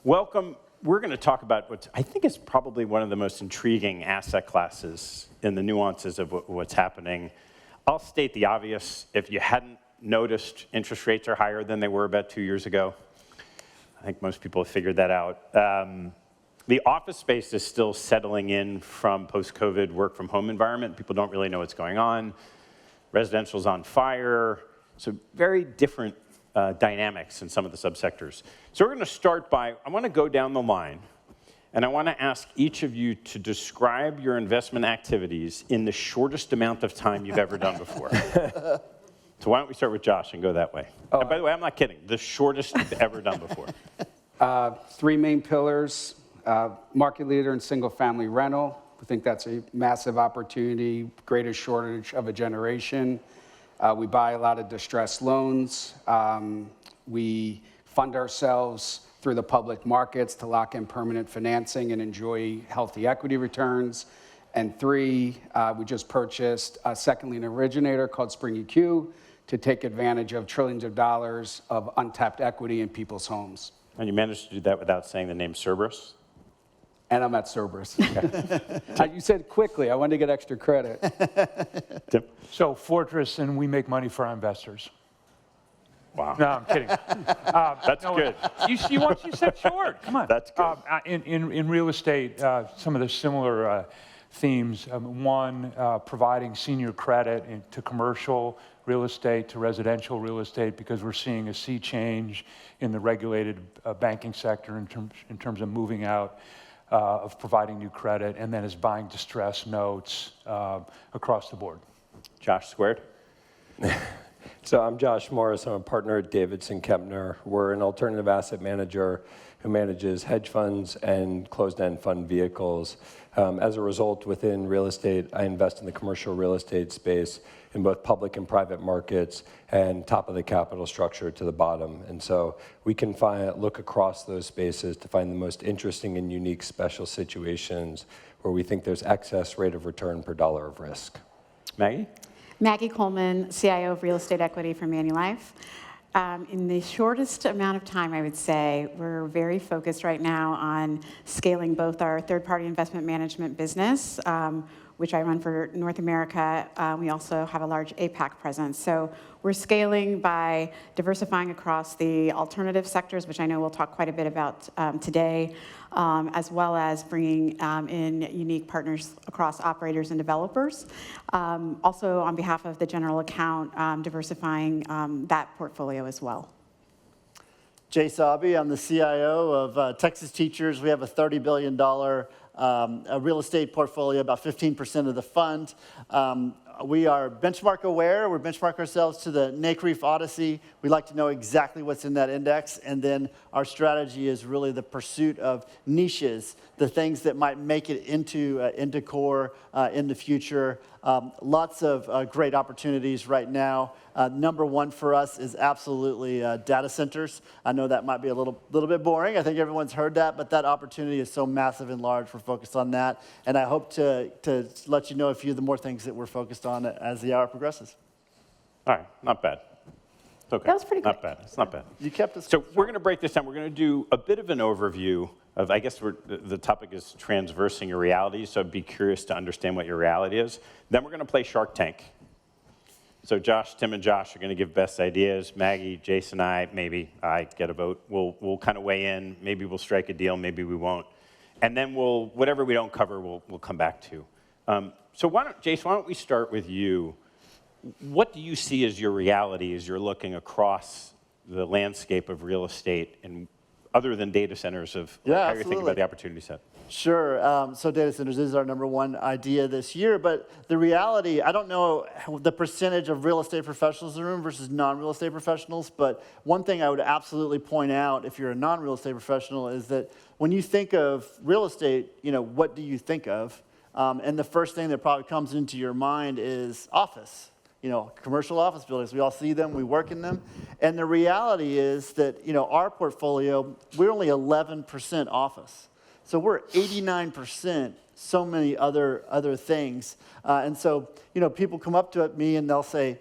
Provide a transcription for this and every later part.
Welcome. We're going to talk about what I think is probably one of the most intriguing asset classes in the nuances of what's happening. I'll state the obvious. If you hadn't noticed, interest rates are higher than they were about 2 years ago. I think most people have figured that out. The office space is still settling in from post-COVID work-from-home environment. People don't really know what's going on. Residential's on fire. So very different dynamics in some of the subsectors. So we're going to start by, I want to go down the line, and I want to ask each of you to describe your investment activities in the shortest amount of time you've ever done before. So why don't we start with Josh and go that way? And by the way, I'm not kidding. The shortest you've ever done before. 3 main pillars. Market leader in single-family rental. We think that's a massive opportunity, greatest shortage of a generation. We buy a lot of distressed loans. We fund ourselves through the public markets to lock in permanent financing and enjoy healthy equity returns. And 3, we just purchased a second lien originator called Spring EQ to take advantage of trillions of dollars of untapped equity in people's homes. And you managed to do that without saying the name Cerberus? And I'm at Cerberus. You said quickly. I wanted to get extra credit. Tim? So Fortress, and we make money for our investors. Wow. No, I'm kidding. That's good. You said short. Come on. That's good. In real estate, some of the similar themes. One, providing senior credit to commercial real estate, to residential real estate, because we're seeing a sea change in the regulated banking sector in terms of moving out of providing new credit, and then is buying distressed notes across the board. Josh squared. So I'm Josh Morris. I'm a partner at Davidson Kempner. We're an alternative asset manager who manages hedge funds and closed-end fund vehicles. As a result, within real estate, I invest in the commercial real estate space in both public and private markets, and top of the capital structure to the bottom. And so we can look across those spaces to find the most interesting and unique special situations where we think there's excess rate of return per dollar of risk. Maggie? Maggie Coleman, CIO of Real Estate Equity for Manulife. In the shortest amount of time, I would say, we're very focused right now on scaling both our third-party investment management business, which I run for North America. We also have a large APAC presence. So we're scaling by diversifying across the alternative sectors, which I know we'll talk quite a bit about today, as well as bringing in unique partners across operators and developers. Also, on behalf of the general account, diversifying that portfolio as well. Jay Sabi, I'm the CIO of Texas Teachers. We have a $30 billion a real estate portfolio, about 15% of the fund. We are benchmark aware. We benchmark ourselves to the NCREIF Odyssey. We like to know exactly what's in that index. And then our strategy is really the pursuit of niches, the things that might make it into core in the future. Lots of great opportunities right now. Number one for us is absolutely data centers. I know that might be a little bit boring. I think everyone's heard that, but that opportunity is so massive and large. We're focused on that. And I hope to let you know a few of the more things that we're focused on as the hour progresses. All right, not bad. It's okay. That was pretty good. Not bad. It's not bad. You kept us. So we're going to break this down. We're going to do a bit of an overview of, I guess the topic is transversing your reality, so I'd be curious to understand what your reality is. Then we're going to play Shark Tank. So Josh, Tim, and Josh are going to give best ideas. Maggie, Jason, maybe I get a vote. We'll kind of weigh in. Maybe we'll strike a deal. Maybe we won't. And then whatever we don't cover, we'll come back to. So Jason, why don't we start with you? What do you see as your reality as you're looking across the landscape of real estate, and other than data centers, of how you're thinking about the opportunity set? Sure. So data centers is our number one idea this year, but the reality, I don't know the percentage of real estate professionals in the room versus non-real estate professionals, but one thing I would absolutely point out if you're a non-real estate professional is that when you think of real estate, what do you think of? And the first thing that probably comes into your mind is office. Commercial office buildings. We all see them, we work in them. And the reality is that, our portfolio, we're only 11% office. So we're 89% so many other things. And so, people come up to me and they'll say,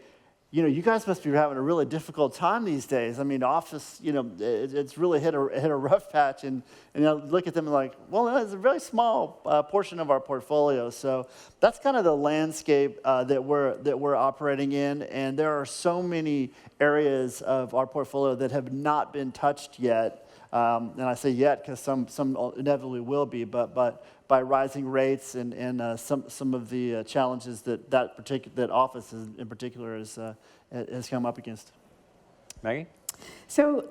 you guys must be having a really difficult time these days. I mean, office, it's really hit a rough patch. And look at them and like, well, it's a very small portion of our portfolio. So that's kind of the landscape that we're operating in. And there are so many areas of our portfolio that have not been touched yet. And I say yet because some inevitably will be, but by rising rates and some of the challenges that office in particular has come up against. Maggie? So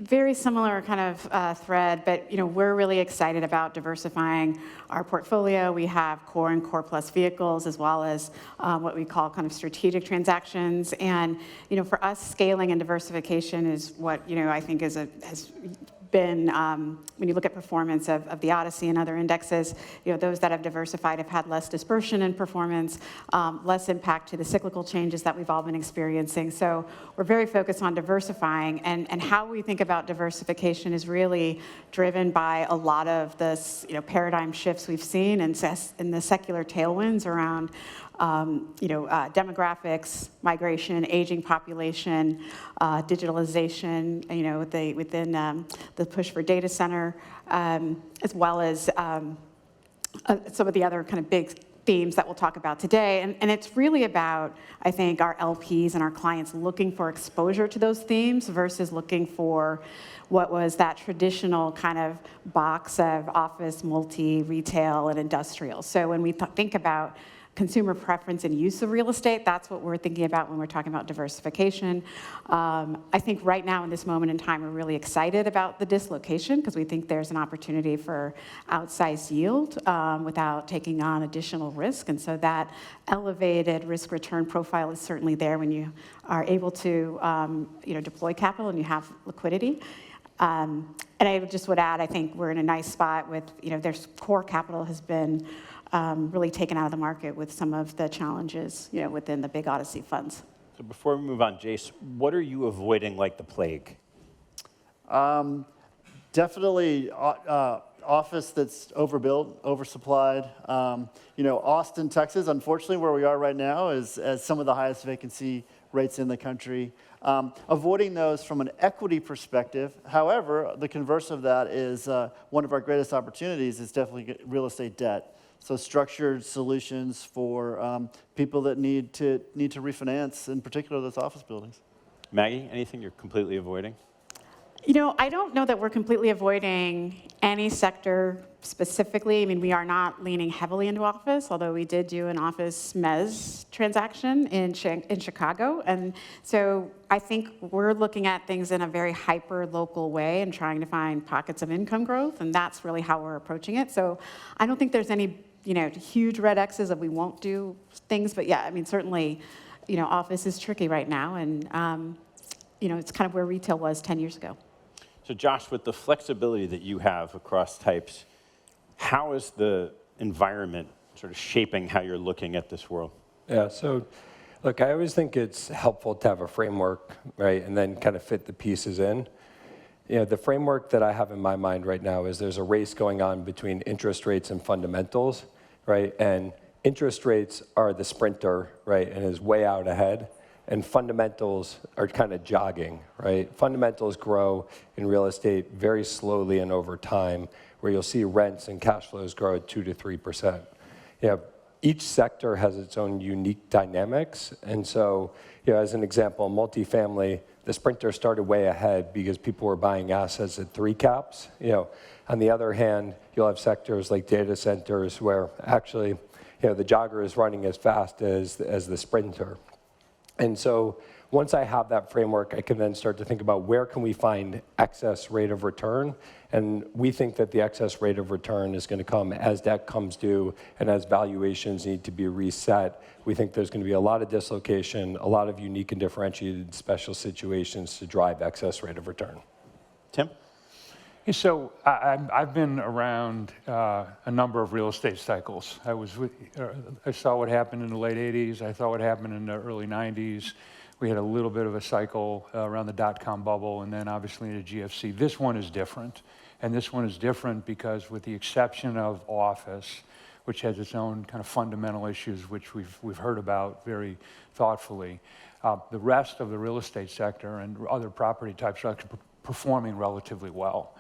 very similar kind of thread, but we're really excited about diversifying our portfolio. We have core and core plus vehicles, as well as what we call kind of strategic transactions. And for us, scaling and diversification is what I think has been, when you look at performance of the Odyssey and other indexes, those that have diversified have had less dispersion in performance, less impact to the cyclical changes that we've all been experiencing. So we're very focused on diversifying, and how we think about diversification is really driven by a lot of the paradigm shifts we've seen and the secular tailwinds around demographics, migration, aging population, digitalization, within the push for data center, as well as some of the other kind of big themes that we'll talk about today. And it's really about, I think, our LPs and our clients looking for exposure to those themes versus looking for what was that traditional kind of box of office, multi, retail, and industrial. So when we think about consumer preference and use of real estate, that's what we're thinking about when we're talking about diversification. I think right now in this moment in time, we're really excited about the dislocation because we think there's an opportunity for outsized yield without taking on additional risk. And so that elevated risk return profile is certainly there when you are able to deploy capital and you have liquidity. And I just would add, I think we're in a nice spot with, there's core capital has been really taken out of the market with some of the challenges, within the big Odyssey funds. So before we move on, Jace, what are you avoiding like the plague? Definitely office that's overbuilt, oversupplied. Austin, Texas, unfortunately, where we are right now, is some of the highest vacancy rates in the country. Avoiding those from an equity perspective. However, the converse of that is one of our greatest opportunities is definitely real estate debt. So structured solutions for people that need to refinance, in particular those office buildings. Maggie, anything you're completely avoiding? I don't know that we're completely avoiding any sector specifically. I mean, we are not leaning heavily into office, although we did do an office mezz transaction in Chicago. And so I think we're looking at things in a very hyper-local way and trying to find pockets of income growth, and that's really how we're approaching it. So I don't think there's any huge red X's that we won't do things, but yeah, I mean, certainly, office is tricky right now, and it's kind of where retail was 10 years ago. So Josh, with the flexibility that you have across types, how is the environment sort of shaping how you're looking at this world? Yeah, so look, I always think it's helpful to have a framework, right, and then kind of fit the pieces in. The framework that I have in my mind right now is there's a race going on between interest rates and fundamentals, right? And interest rates are the sprinter, right, and is way out ahead. And fundamentals are kind of jogging, right? Fundamentals grow in real estate very slowly and over time, where you'll see rents and cash flows grow at 2 to 3%. Each sector has its own unique dynamics. And so, as an example, multifamily, the sprinter started way ahead because people were buying assets at 3 caps. On the other hand, you'll have sectors like data centers where actually, the jogger is running as fast as the sprinter. And so once I have that framework, I can then start to think about where can we find excess rate of return. And we think that the excess rate of return is going to come as debt comes due and as valuations need to be reset. We think there's going to be a lot of dislocation, a lot of unique and differentiated special situations to drive excess rate of return. Tim? So I've been around a number of real estate cycles. I saw what happened in the late 80s. I saw what happened in the early 90s. We had a little bit of a cycle around the dot-com bubble, and then obviously in the GFC. This one is different, and this one is different because with the exception of office, which has its own kind of fundamental issues, which we've heard about very thoughtfully, the rest of the real estate sector and other property types are performing relatively well.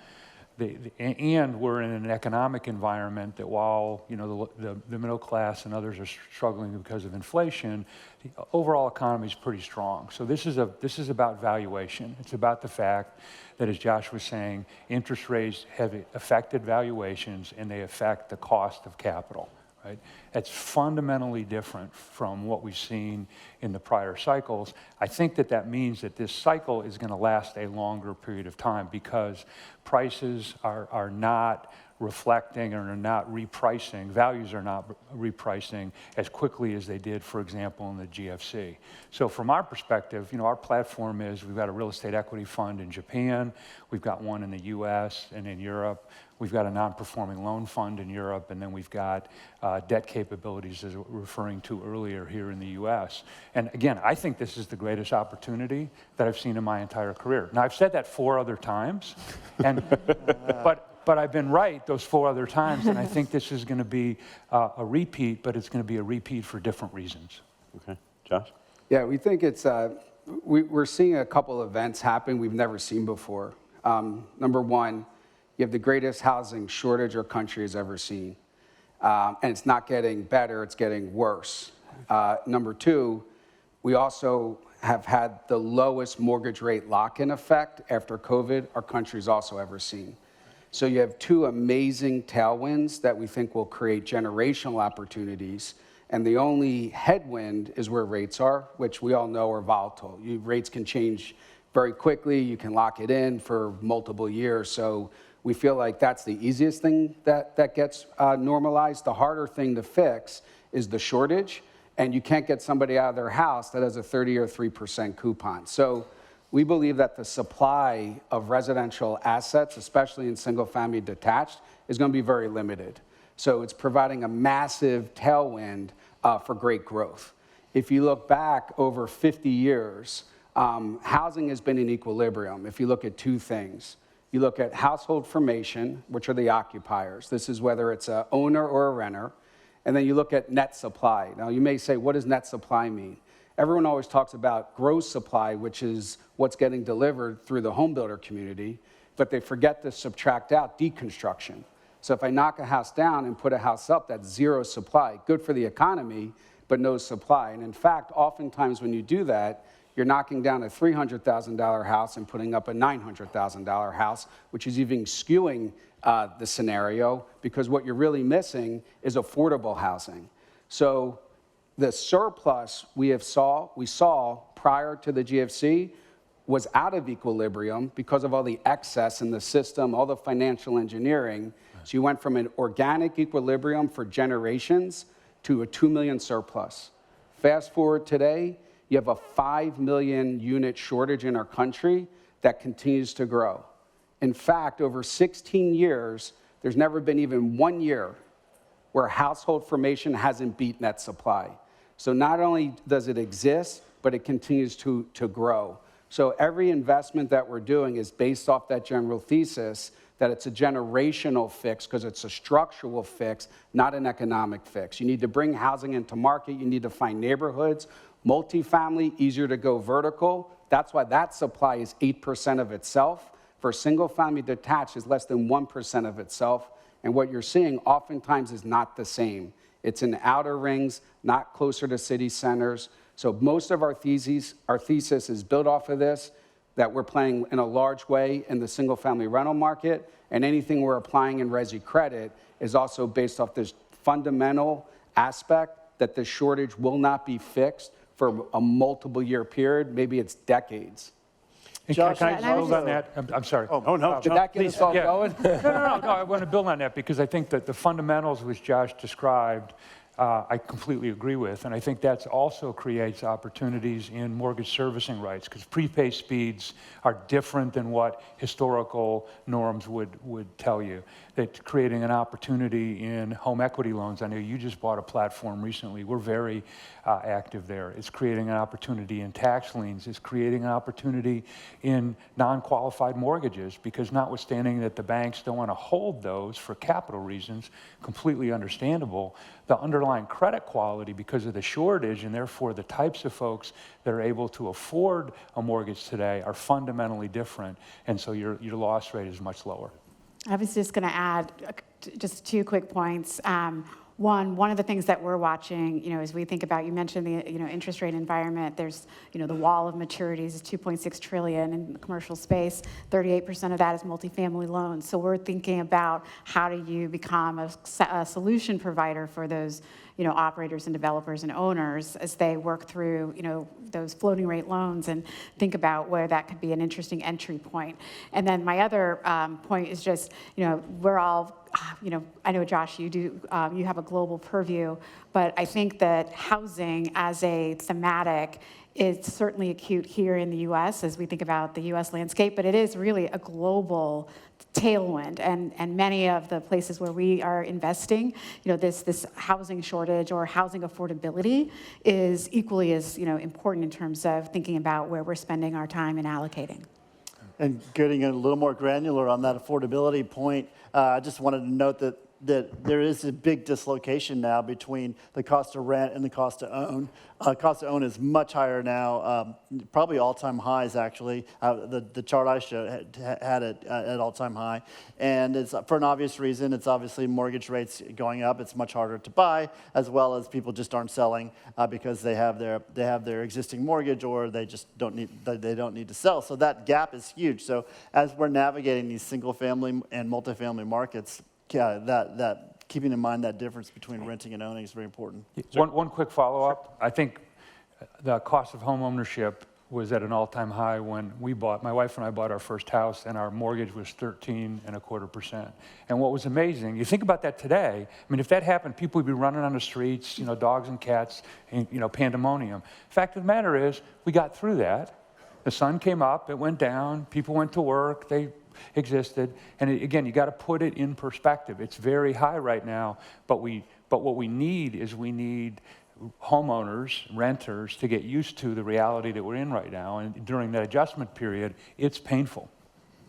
And we're in an economic environment that while the middle class and others are struggling because of inflation, the overall economy is pretty strong. So this is about valuation. It's about the fact that, as Josh was saying, interest rates have affected valuations and they affect the cost of capital. Right? That's fundamentally different from what we've seen in the prior cycles. I think that means that this cycle is going to last a longer period of time because prices are not reflecting or are not repricing, values are not repricing as quickly as they did, for example, in the GFC. So from our perspective, our platform is we've got a real estate equity fund in Japan, we've got one in the US and in Europe, we've got a non-performing loan fund in Europe, and then we've got debt capabilities, as we were referring to earlier, here in the US. And again, I think this is the greatest opportunity that I've seen in my entire career. Now, I've said that 4 other times, and but I've been right those 4 other times, and I think this is going to be a repeat, but it's going to be a repeat for different reasons. Okay, Josh? Yeah, we think it's, we're seeing a couple events happen we've never seen before. Number one, you have the greatest housing shortage our country has ever seen. And it's not getting better, it's getting worse. Number two, we also have had the lowest mortgage rate lock-in effect after COVID our country's also ever seen. So you have 2 amazing tailwinds that we think will create generational opportunities. And the only headwind is where rates are, which we all know are volatile. Rates can change very quickly. You can lock it in for multiple years. So we feel like that's the easiest thing that gets normalized. The harder thing to fix is the shortage. And you can't get somebody out of their house that has a 30 or 3% coupon. So we believe that the supply of residential assets, especially in single-family detached, is going to be very limited. So it's providing a massive tailwind for great growth. If you look back over 50 years, housing has been in equilibrium. If you look at 2 things, you look at household formation, which are the occupiers. This is whether it's an owner or a renter. And then you look at net supply. Now, you may say, what does net supply mean? Everyone always talks about gross supply, which is what's getting delivered through the home builder community, but they forget to subtract out deconstruction. So if I knock a house down and put a house up, that's 0 supply. Good for the economy, but no supply. And in fact, oftentimes when you do that, you're knocking down a $300,000 house and putting up a $900,000 house, which is even skewing the scenario, because what you're really missing is affordable housing. So the surplus we saw prior to the GFC was out of equilibrium because of all the excess in the system, all the financial engineering. So you went from an organic equilibrium for generations to a 2 million surplus. Fast forward today, you have a 5 million unit shortage in our country that continues to grow. In fact, over 16 years, there's never been even 1 year where household formation hasn't beat net supply. So not only does it exist, but it continues to grow. So every investment that we're doing is based off that general thesis that it's a generational fix because it's a structural fix, not an economic fix. You need to bring housing into market. You need to find neighborhoods. Multifamily, easier to go vertical. That's why that supply is 8% of itself. For single-family detached, is less than 1% of itself. And what you're seeing oftentimes is not the same. It's in outer rings, not closer to city centers. So most of our thesis is built off of this, that we're playing in a large way in the single-family rental market, and anything we're applying in resi credit is also based off this fundamental aspect that the shortage will not be fixed for a multiple-year period. Maybe it's decades. Josh, can I and I build was on that? I'm sorry. Oh, no, Did that get us all going? No, I want to build on that because I think that the fundamentals which Josh described, I completely agree with. And I think that also creates opportunities in mortgage servicing rights because prepay speeds are different than what historical norms would tell you. That creating an opportunity in home equity loans. I know you just bought a platform recently. We're very active there. It's creating an opportunity in tax liens. It's creating an opportunity in non-qualified mortgages because notwithstanding that the banks don't want to hold those for capital reasons, completely understandable, the underlying underlying credit quality, because of the shortage, and therefore the types of folks that are able to afford a mortgage today are fundamentally different, and so your loss rate is much lower. I was just going to add just 2 quick points. One of the things that we're watching, as we think about, you mentioned the, interest rate environment, there's, the wall of maturities is $2.6 trillion in the commercial space. 38% of that is multifamily loans. So we're thinking about how do you become a solution provider for those, operators and developers and owners as they work through, those floating rate loans, and think about where that could be an interesting entry point. And then my other point is just, we're all, I know, Josh, you have a global purview, but I think that housing as a thematic is certainly acute here in the U.S. as we think about the U.S. landscape, but it is really a global tailwind, and many of the places where we are investing, this housing shortage or housing affordability is equally as important in terms of thinking about where we're spending our time and allocating. And getting a little more granular on that affordability point, I just wanted to note that there is a big dislocation now between the cost of rent and the cost to own. Cost to own is much higher now, probably all-time highs, actually. The chart I showed had it at all-time high. And it's for an obvious reason. It's obviously mortgage rates going up. It's much harder to buy, as well as people just aren't selling because they have their existing mortgage, or they just don't need to sell. So that gap is huge. So as we're navigating these single-family and multifamily markets, that keeping in mind that difference between renting and owning is very important. One quick follow-up. I think the cost of home ownership was at an all-time high when my wife and I bought our first house, and our mortgage was 13.25%. And what was amazing, you think about that today, I mean, if that happened, people would be running on the streets, dogs and cats, and, pandemonium. Fact of the matter is, we got through that. The sun came up, it went down, people went to work, they existed, and again, you got to put it in perspective. It's very high right now, but what we need is homeowners, renters, to get used to the reality that we're in right now, and during that adjustment period, it's painful.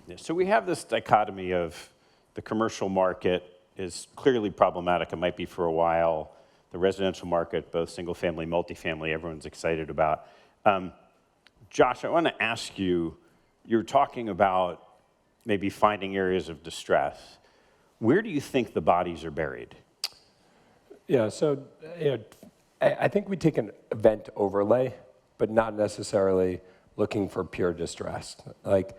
Yeah, so we have this dichotomy of the commercial market is clearly problematic. It might be for a while. The residential market, both single-family, multifamily, everyone's excited about. Josh, I want to ask you, you're talking about maybe finding areas of distress. Where do you think the bodies are buried? Yeah, so I think we take an event overlay, but not necessarily looking for pure distress. Like,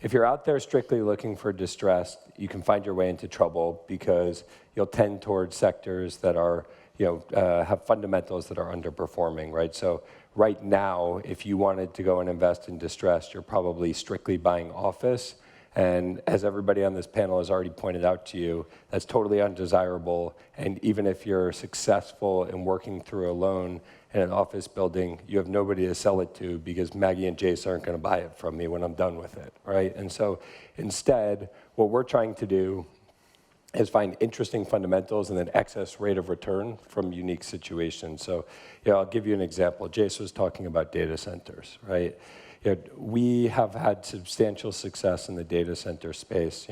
if you're out there strictly looking for distress, you can find your way into trouble because you'll tend towards sectors that are, have fundamentals that are underperforming, right? So right now, if you wanted to go and invest in distress, you're probably strictly buying office. And as everybody on this panel has already pointed out to you, that's totally undesirable. And even if you're successful in working through a loan in an office building, you have nobody to sell it to because Maggie and Jace aren't going to buy it from me when I'm done with it, right? And so instead, what we're trying to do is find interesting fundamentals and then excess rate of return from unique situations. So, I'll give you an example. Jace was talking about data centers, right? We have had substantial success in the data center space.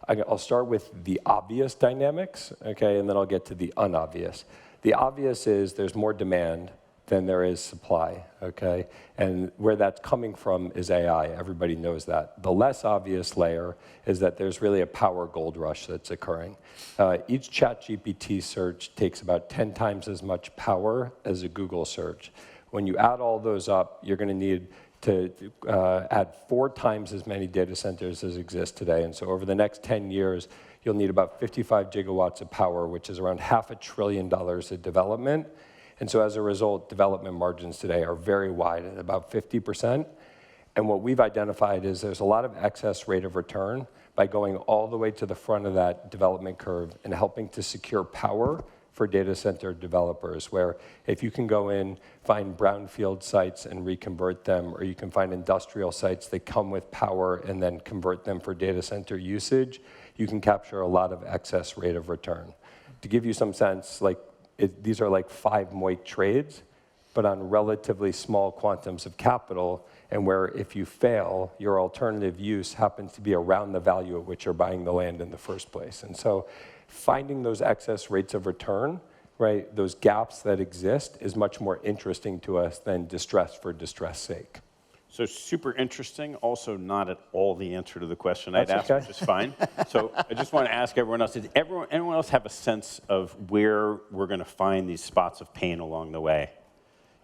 I'll start with the obvious dynamics, okay, and then I'll get to the unobvious. The obvious is there's more demand than there is supply, okay? And where that's coming from is AI. Everybody knows that. The less obvious layer is that there's really a power gold rush that's occurring. Each ChatGPT search takes about 10 times as much power as a Google search. When you add all those up, you're going to need to add 4 times as many data centers as exist today. And so over the next 10 years, you'll need about 55 gigawatts of power, which is around $500 billion of development. And so as a result, development margins today are very wide at about 50%. And what we've identified is there's a lot of excess rate of return by going all the way to the front of that development curve and helping to secure power for data center developers, where if you can go in, find brownfield sites and reconvert them, or you can find industrial sites that come with power and then convert them for data center usage, you can capture a lot of excess rate of return. To give you some sense, these are like 5 MOIC trades, but on relatively small quantums of capital, and where if you fail, your alternative use happens to be around the value at which you're buying the land in the first place. And so finding those excess rates of return right, those gaps that exist is much more interesting to us than distress for distress sake. So super interesting, also not at all the answer to the question I'd That's asked, okay. which is fine. So I just want to ask everyone else, does anyone else have a sense of where we're going to find these spots of pain along the way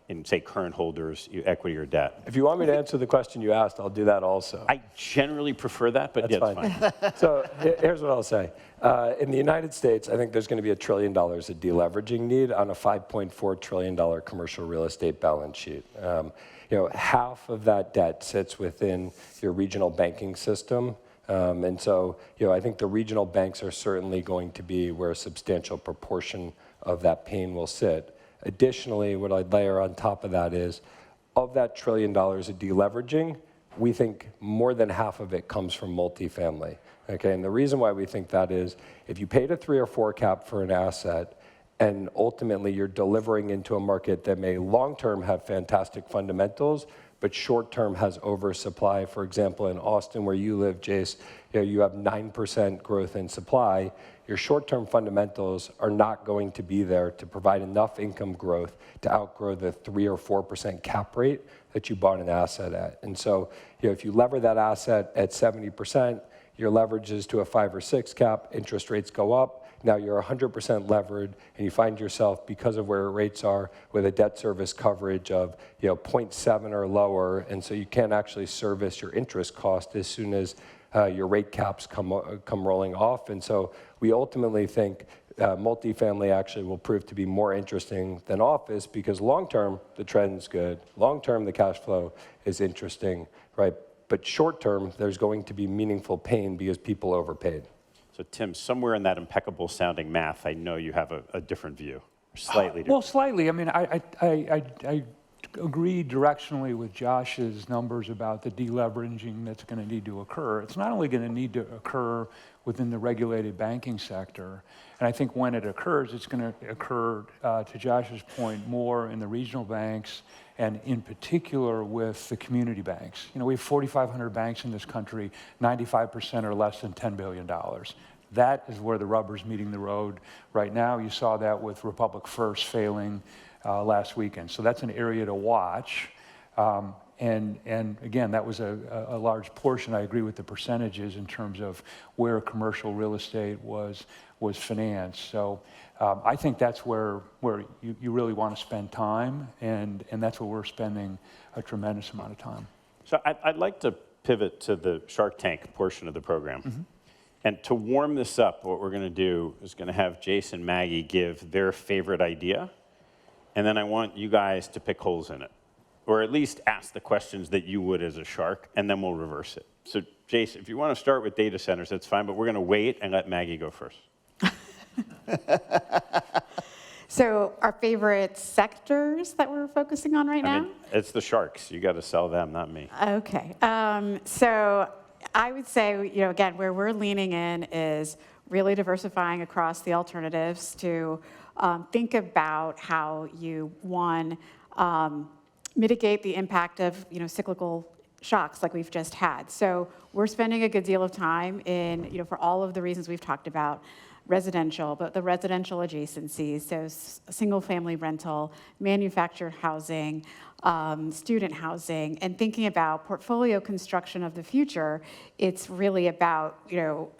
in, say, current holders, equity or debt? If you want me to answer the question you asked, I'll do that also. I generally prefer that, but That's yeah, it's fine. So here's what I'll say. In the United States, I think there's going to be $1 trillion of deleveraging need on a $5.4 trillion commercial real estate balance sheet. Half of that debt sits within your regional banking system. And so, I think the regional banks are certainly going to be where a substantial proportion of that pain will sit. Additionally, what I'd layer on top of that is, of that $1 trillion of deleveraging, we think more than half of it comes from multifamily. Okay, and the reason why we think that is, if you paid a 3 or 4 cap for an asset, and ultimately you're delivering into a market that may long-term have fantastic fundamentals, but short-term has oversupply. For example, in Austin, where you live, Jace, you have 9% growth in supply. Your short-term fundamentals are not going to be there to provide enough income growth to outgrow the 3 or 4% cap rate that you bought an asset at. And so, if you lever that asset at 70%, your leverage is to a 5 or 6 cap, interest rates go up. Now you're 100% levered, and you find yourself, because of where rates are, with a debt service coverage of 0.7 or lower, and so you can't actually service your interest cost as soon as your rate caps come rolling off. And so we ultimately think multifamily actually will prove to be more interesting than office, because long-term, the trend's good. Long-term, the cash flow is interesting, right? But short-term, there's going to be meaningful pain because people overpaid. So Tim, somewhere in that impeccable sounding math, I know you have a different view, slightly different. Well, slightly. I mean, I agree directionally with Josh's numbers about the deleveraging that's going to need to occur. It's not only going to need to occur within the regulated banking sector, and I think when it occurs, it's going to occur, to Josh's point, more in the regional banks, and in particular with the community banks. We have 4,500 banks in this country, 95% are less than $10 billion. That is where the rubber's meeting the road right now. You saw that with Republic First failing last weekend. So that's an area to watch. And again, that was a large portion. I agree with the percentages in terms of where commercial real estate was financed. So I think that's where you really want to spend time, and that's where we're spending a tremendous amount of time. So I'd like to pivot to the Shark Tank portion of the program. Mm-hmm. And to warm this up, what we're going to do is going to have Jason and Maggie give their favorite idea, and then I want you guys to pick holes in it, or at least ask the questions that you would as a shark, and then we'll reverse it. So Jason, if you want to start with data centers, that's fine, but we're going to wait and let Maggie go first. So our favorite sectors that we're focusing on right now? I mean, it's the sharks. You got to sell them, not me. Okay. So I would say, again, where we're leaning in is really diversifying across the alternatives to think about how you, mitigate the impact of, cyclical shocks like we've just had. So we're spending a good deal of time in, for all of the reasons we've talked about, residential, but the residential adjacencies, so single-family rental, manufactured housing, student housing, and thinking about portfolio construction of the future. It's really about,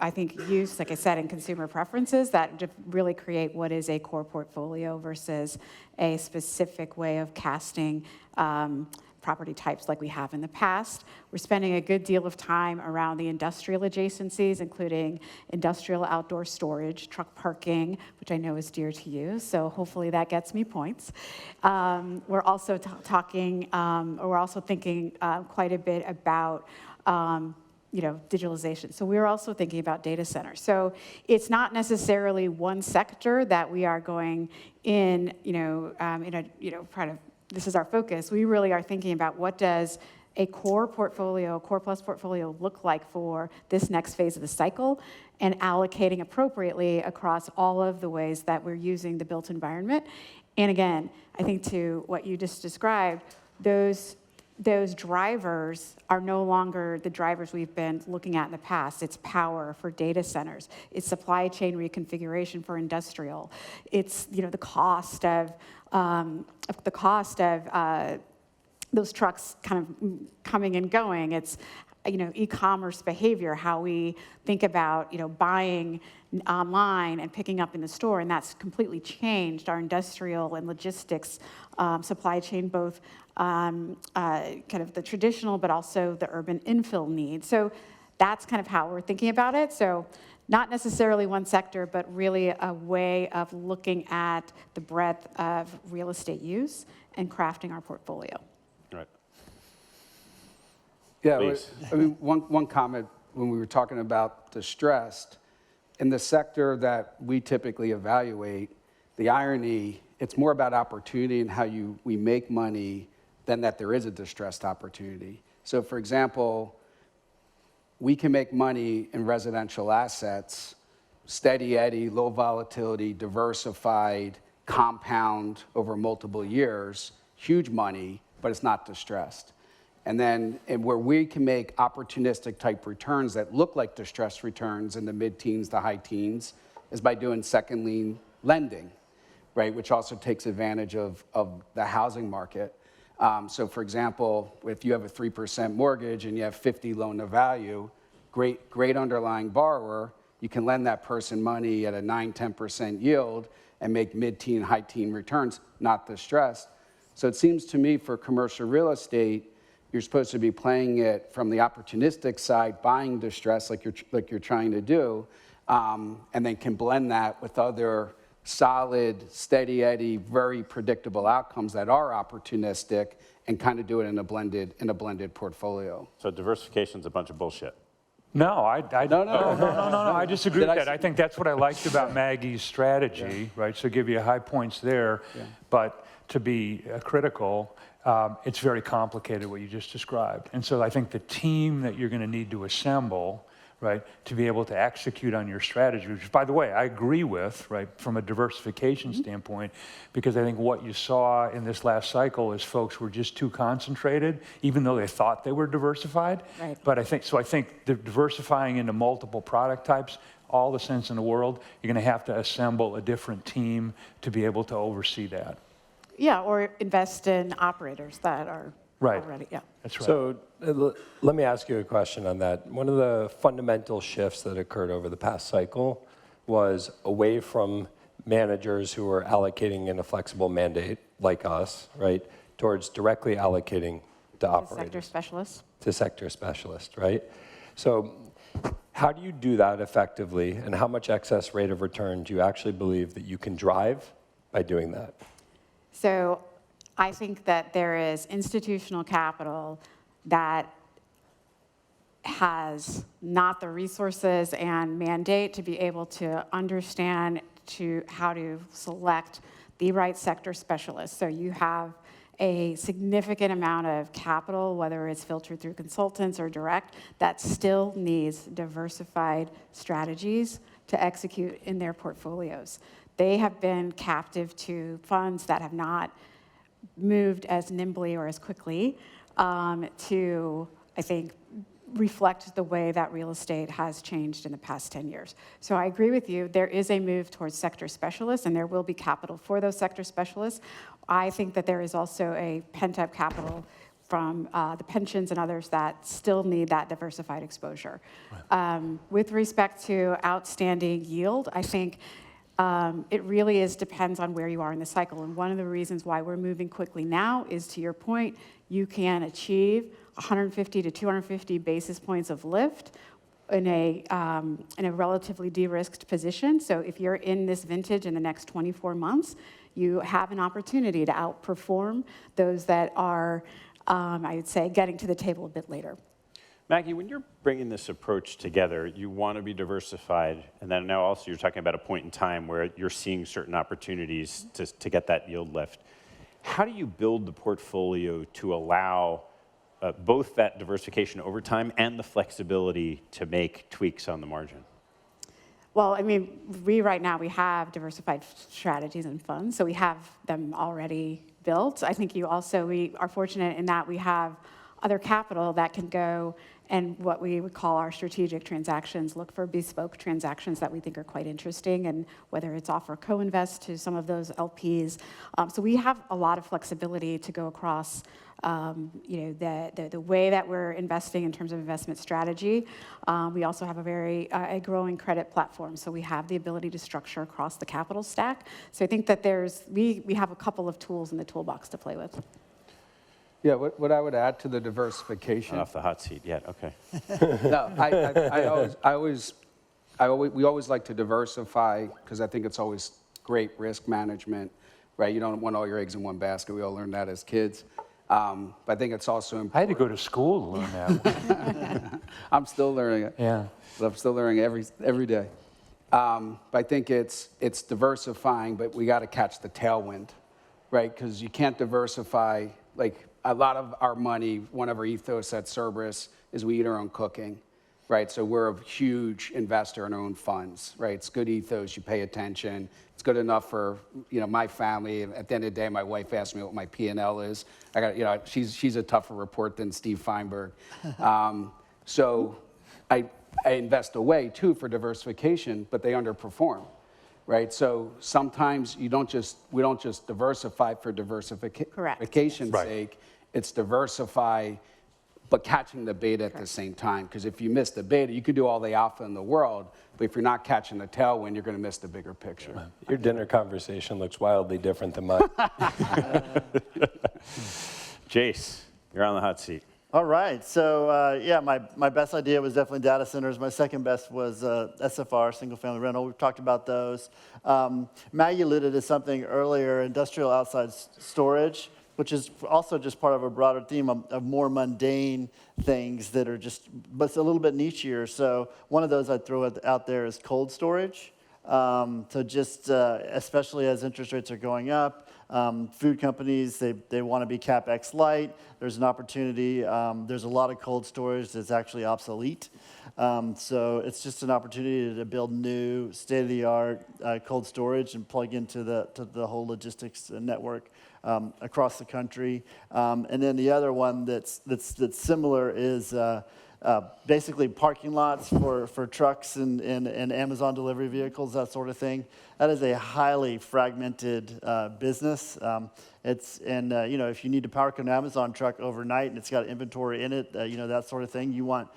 I think use, like I said, in consumer preferences that really create what is a core portfolio versus a specific way of casting property types like we have in the past. We're spending a good deal of time around the industrial adjacencies, including industrial outdoor storage, truck parking, which I know is dear to you, so hopefully that gets me points. We're also thinking quite a bit about digitalization. So we're also thinking about data centers. So it's not necessarily one sector that we are going in, this is our focus. We really are thinking about what does a core portfolio, core plus portfolio look like for this next phase of the cycle, and allocating appropriately across all of the ways that we're using the built environment. And again, I think to what you just described, those those drivers are no longer the drivers we've been looking at in the past. It's power for data centers. It's supply chain reconfiguration for industrial. It's the cost of those trucks kind of coming and going. It's e-commerce behavior, how we think about buying online and picking up in the store, and that's completely changed our industrial and logistics supply chain, both kind of the traditional, but also the urban infill needs. So that's kind of how we're thinking about it. So not necessarily one sector, but really a way of looking at the breadth of real estate use and crafting our portfolio. Right. Yeah, Please. I mean, one comment when we were talking about distressed, in the sector that we typically evaluate, the irony, it's more about opportunity and how we make money than that there is a distressed opportunity. So for example, we can make money in residential assets, steady eddy, low volatility, diversified, compound over multiple years, huge money, but it's not distressed. And then where we can make opportunistic type returns that look like distressed returns in the mid-teens to high teens is by doing second lien lending, right? Which also takes advantage of the housing market. So for example, if you have a 3% mortgage and you have 50 loan to value, great underlying borrower, you can lend that person money at a 9-10% yield and make mid-teen, high-teen returns, not distressed. So it seems to me for commercial real estate, you're supposed to be playing it from the opportunistic side, buying distress like you're trying to do, and then can blend that with other solid, steady eddy, very predictable outcomes that are opportunistic, and kind of do it in a blended portfolio. So diversification's a bunch of bullshit. No, I disagree with Did I that. I think that's what I liked about Maggie's strategy, right? So give you high points there, but to be critical, it's very complicated what you just described. And so I think the team that you're going to need to assemble, right, to be able to execute on your strategy, which, by the way, I agree with, right, from a diversification standpoint, because I think what you saw in this last cycle is folks were just too concentrated, even though they thought they were diversified. Right. But I think diversifying into multiple product types, all the sense in the world, you're going to have to assemble a different team to be able to oversee that. Yeah, or invest in operators that are already, That's right. So let me ask you a question on that. One of the fundamental shifts that occurred over the past cycle was away from managers who were allocating in a flexible mandate, like us, right, towards directly allocating to operators. sector specialists. To sector specialists, right? So how do you do that effectively, and how much excess rate of return do you actually believe that you can drive by doing that? So I think that there is institutional capital that has not the resources and mandate to be able to understand how to select the right sector specialists. So you have a significant amount of capital, whether it's filtered through consultants or direct, that still needs diversified strategies to execute in their portfolios. They have been captive to funds that have not moved as nimbly or as quickly to, I think, reflect the way that real estate has changed in the past 10 years. So I agree with you. There is a move towards sector specialists, and there will be capital for those sector specialists. I think that there is also a pent-up capital from the pensions and others that still need that diversified exposure. Right. With respect to outstanding yield, I think it really depends on where you are in the cycle. And one of the reasons why we're moving quickly now is, to your point, you can achieve 150 to 250 basis points of lift in a relatively de-risked position. So if you're in this vintage in the next 24 months, you have an opportunity to outperform those that are, I would say, getting to the table a bit later. Maggie, when you're bringing this approach together, you want to be diversified, and then now also you're talking about a point in time where you're seeing certain opportunities to get that yield lift. How do you build the portfolio to allow both that diversification over time and the flexibility to make tweaks on the margin? Well, I mean, right now we have diversified strategies and funds, so we have them already built. I think we are fortunate in that we have other capital that can go and what we would call our strategic transactions, look for bespoke transactions that we think are quite interesting, and whether it's offer co-invest to some of those LPs. So we have a lot of flexibility to go across the way that we're investing in terms of investment strategy. We also have a growing credit platform, so we have the ability to structure across the capital stack. So I think that we have a couple of tools in the toolbox to play with. Yeah, what I would add to the diversification. Not off the hot seat yet, okay. No, we always like to diversify because I think it's always great risk management, right? You don't want all your eggs in one basket. We all learned that as kids. But I think it's also important. I had to go to school to learn that. I'm still learning it. Yeah. I'm still learning every day. But I think it's diversifying, but we got to catch the tailwind, right? Because you can't diversify. Like a lot of our money, one of our ethos at Cerberus is we eat our own cooking, right? So we're a huge investor in our own funds, right? It's good ethos. You pay attention. It's good enough for my family. At the end of the day, my wife asked me what my P&L is. I got she's a tougher report than Steve Feinberg. So I invest away too for diversification, but they underperform, right? So sometimes we don't just diversify for diversification's sake. It's diversify, but catching the beta at the same time. Because if you miss the beta, you could do all the alpha in the world, but if you're not catching the tailwind, you're going to miss the bigger picture. Your dinner conversation looks wildly different than mine. Jace, you're on the hot seat. All right, so my best idea was definitely data centers. My second best was SFR, single family rental. We've talked about those. Maggie alluded to something earlier, industrial outside storage, which is also just part of a broader theme of more mundane things that are but it's a little bit nichier. So one of those I'd throw out there is cold storage. So just, especially as interest rates are going up, food companies, they want to be CapEx light. There's an opportunity. There's a lot of cold storage that's actually obsolete. So it's just an opportunity to build new state-of-the-art cold storage and plug into the whole logistics network across the country. And then the other one that's similar is basically parking lots for trucks and Amazon delivery vehicles, that sort of thing. That is a highly fragmented business. If you need to park an Amazon truck overnight and it's got inventory in it, that sort of thing, you want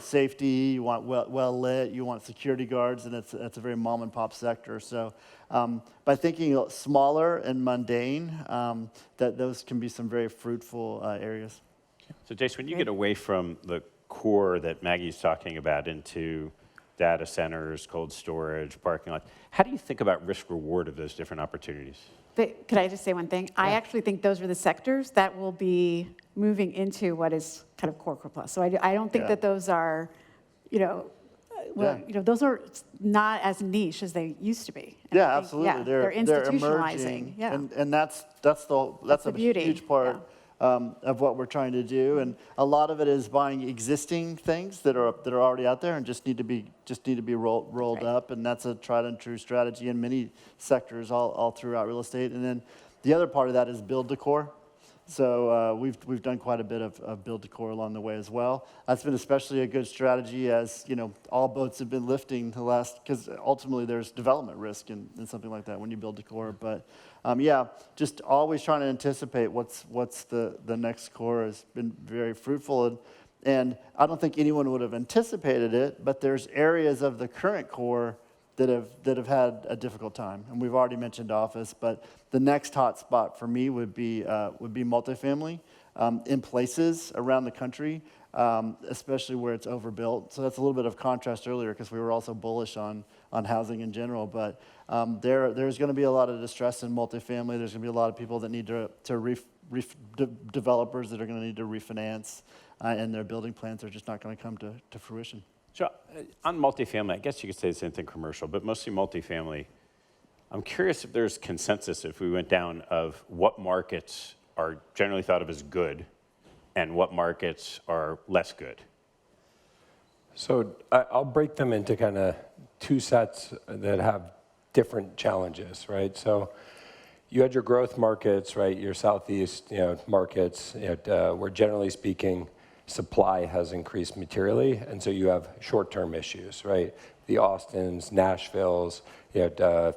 safety, you want well lit, you want security guards, and it's a very mom and pop sector. So by thinking smaller and mundane, that those can be some very fruitful areas. So Jace, when you get away from the core that Maggie's talking about into data centers, cold storage, parking lots, how do you think about risk reward of those different opportunities? But could I just say one thing? Yeah. I actually think those are the sectors that will be moving into what is kind of core plus. So I don't think that those are, those are not as niche as they used to be. And yeah, absolutely. Yeah, they're institutionalizing. Yeah. And that's a beauty. Huge part of what we're trying to do. And a lot of it is buying existing things that are already out there and just need to be rolled up. And that's a tried and true strategy in many sectors all throughout real estate. And then the other part of that is build to core. So we've done quite a bit of build to core along the way as well. That's been especially a good strategy as all boats have been lifting because ultimately there's development risk in something like that when you build to core. But just always trying to anticipate what's the next core has been very fruitful. And I don't think anyone would have anticipated it, but there's areas of the current core that have had a difficult time. And we've already mentioned office, but the next hot spot for me would be multifamily in places around the country, especially where it's overbuilt. So that's a little bit of contrast earlier because we were also bullish on housing in general. But there's going to be a lot of distress in multifamily. There's going to be a lot of people that need developers that are going to need to refinance, and their building plans are just not going to come to fruition. So on multifamily, I guess you could say the same thing commercial, but mostly multifamily. I'm curious if there's consensus if we went down of what markets are generally thought of as good and what markets are less good. So I'll break them into kind of two sets that have different challenges, right? So you had your growth markets, right? Your southeast, markets, where generally speaking, supply has increased materially, and so you have short-term issues, right? The Austins, Nashvilles,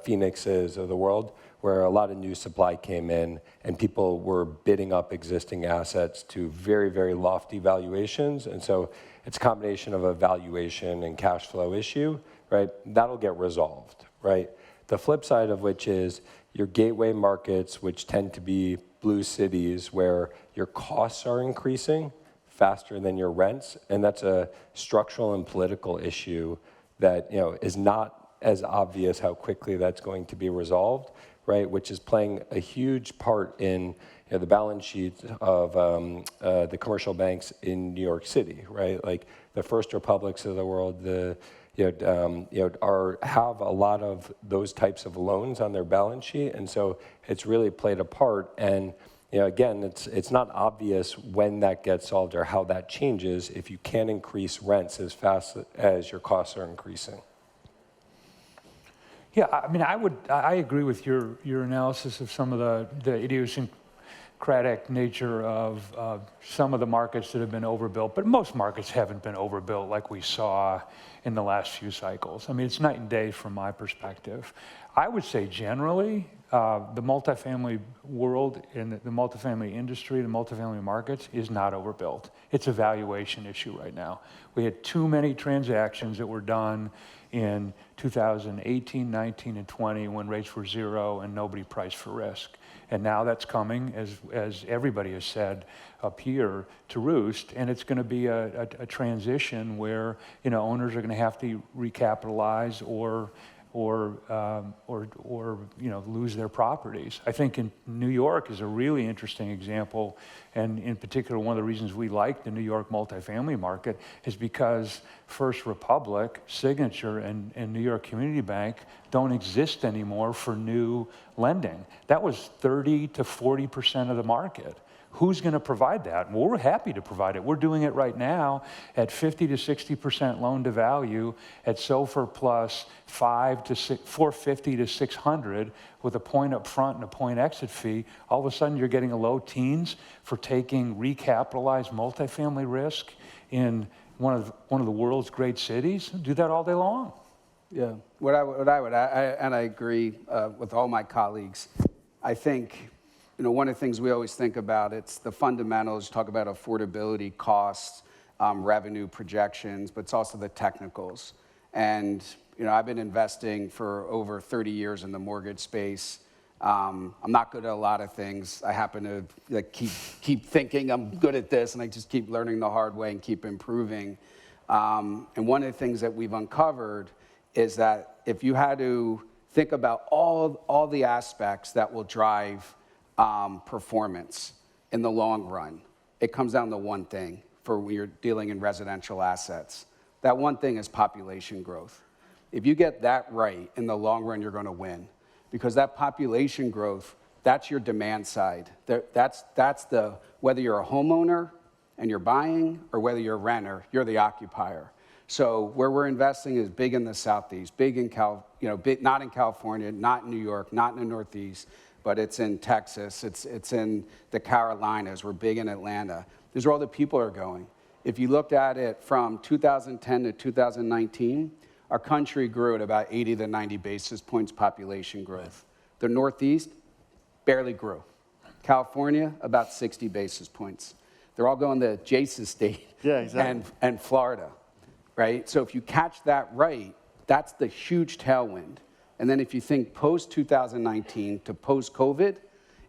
Phoenixes of the world, where a lot of new supply came in, and people were bidding up existing assets to very, very lofty valuations, and so it's a combination of a valuation and cash flow issue, right? That'll get resolved, right? The flip side of which is your gateway markets, which tend to be blue cities, where your costs are increasing faster than your rents, and that's a structural and political issue that is not as obvious how quickly that's going to be resolved, right? Which is playing a huge part in the balance sheet of the commercial banks in New York City, right? Like the First Republics of the world, have a lot of those types of loans on their balance sheet, and so it's really played a part. And again, it's not obvious when that gets solved or how that changes if you can't increase rents as fast as your costs are increasing. Yeah, I mean, I agree with your analysis of some of the idiosyncratic nature of some of the markets that have been overbuilt, but most markets haven't been overbuilt like we saw in the last few cycles. I mean, it's night and day from my perspective. I would say generally, the multifamily world and the multifamily industry, the multifamily markets is not overbuilt. It's a valuation issue right now. We had too many transactions that were done in 2018, 19, and 20 when rates were zero and nobody priced for risk. And now that's coming, as everybody has said up here, to roost, and it's going to be a transition where owners are going to have to recapitalize or lose their properties. I think in New York is a really interesting example, and in particular, one of the reasons we like the New York multifamily market is because First Republic, Signature, and New York Community Bank don't exist anymore for new lending. That was 30 to 40% of the market. Who's going to provide that? Well, we're happy to provide it. We're doing it right now at 50 to 60% loan to value at SOFR plus 450 to 600 with a point up front and a point exit fee. All of a sudden, you're getting a low teens for taking recapitalized multifamily risk in one of the world's great cities. Do that all day long. Yeah, what I would, and I agree with all my colleagues. I think, one of the things we always think about, it's the fundamentals, talk about affordability, costs, revenue projections, but it's also the technicals. And, I've been investing for over 30 years in the mortgage space. I'm not good at a lot of things. I happen to keep thinking I'm good at this, and I just keep learning the hard way and keep improving. And one of the things that we've uncovered is that if you had to think about all the aspects that will drive performance in the long run, it comes down to one thing for when you're dealing in residential assets. That one thing is population growth. If you get that right, in the long run, you're going to win. Because that population growth, that's your demand side. That's whether you're a homeowner and you're buying, or whether you're a renter, you're the occupier. So where we're investing is big in the Southeast, big in not in California, not in New York, not in the Northeast, but it's in Texas, it's in the Carolinas, we're big in Atlanta. These are all the people are going. If you looked at it from 2010 to 2019, our country grew at about 80 to 90 basis points population growth. The Northeast barely grew. California, about 60 basis points. They're all going to Jace's state, yeah, exactly. and Florida, right? So if you catch that right, that's the huge tailwind. And then if you think post-2019 to post-COVID,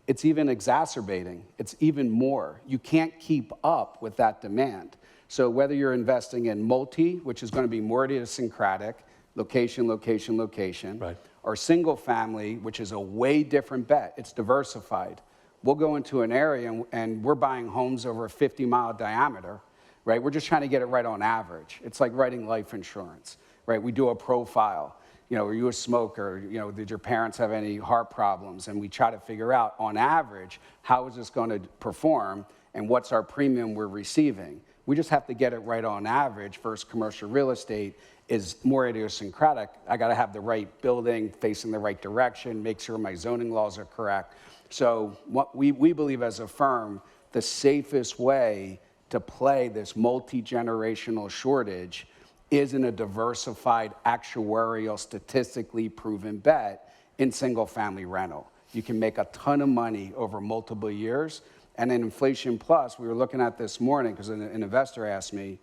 it's even exacerbating. It's even more. You can't keep up with that demand. So whether you're investing in multi, which is going to be more idiosyncratic, location, location, location, right, or single family, which is a way different bet. It's diversified. We'll go into an area and we're buying homes over a 50-mile diameter, right? We're just trying to get it right on average. It's like writing life insurance, right? We do a profile. Are you a smoker? Did your parents have any heart problems? And we try to figure out, on average, how is this going to perform and what's our premium we're receiving? We just have to get it right on average. Versus commercial real estate is more idiosyncratic. I got to have the right building facing the right direction, make sure my zoning laws are correct. So what we believe as a firm, the safest way to play this multi-generational shortage is in a diversified, actuarial, statistically proven bet in single-family rental. You can make a ton of money over multiple years. And in inflation plus, we were looking at this morning because an investor asked me,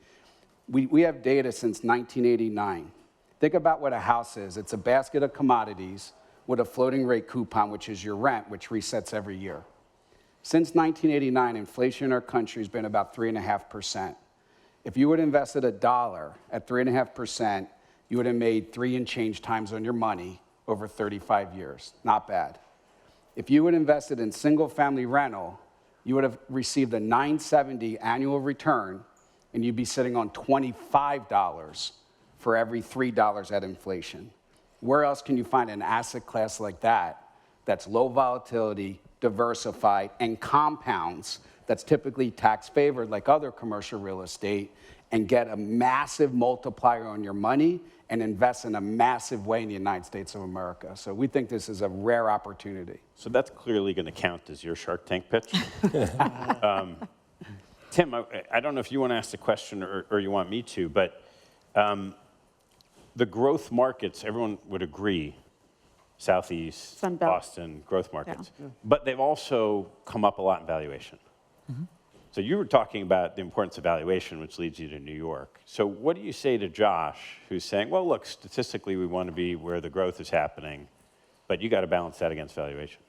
we have data since 1989. Think about what a house is. It's a basket of commodities with a floating rate coupon, which is your rent, which resets every year. Since 1989, inflation in our country has been about 3.5%. If you would have invested $1 at 3.5%, you would have made 3 and change times on your money over 35 years. Not bad. If you would have invested in single-family rental, you would have received a $9.70 annual return, and you'd be sitting on $25 for every $3 at inflation. Where else can you find an asset class like that that's low volatility, diversified, and compounds, that's typically tax favored like other commercial real estate, and get a massive multiplier on your money and invest in a massive way in the United States of America? So we think this is a rare opportunity. So that's clearly going to count as your Shark Tank pitch. Tim, I don't know if you want to ask the question or you want me to, but the growth markets, everyone would agree, Southeast, Sun Belt. Boston, growth markets. Yeah. But they've also come up a lot in valuation. Mm-hmm. So you were talking about the importance of valuation, which leads you to New York. So what do you say to Josh, who's saying, well, look, statistically, we want to be where the growth is happening, but you got to balance that against valuation?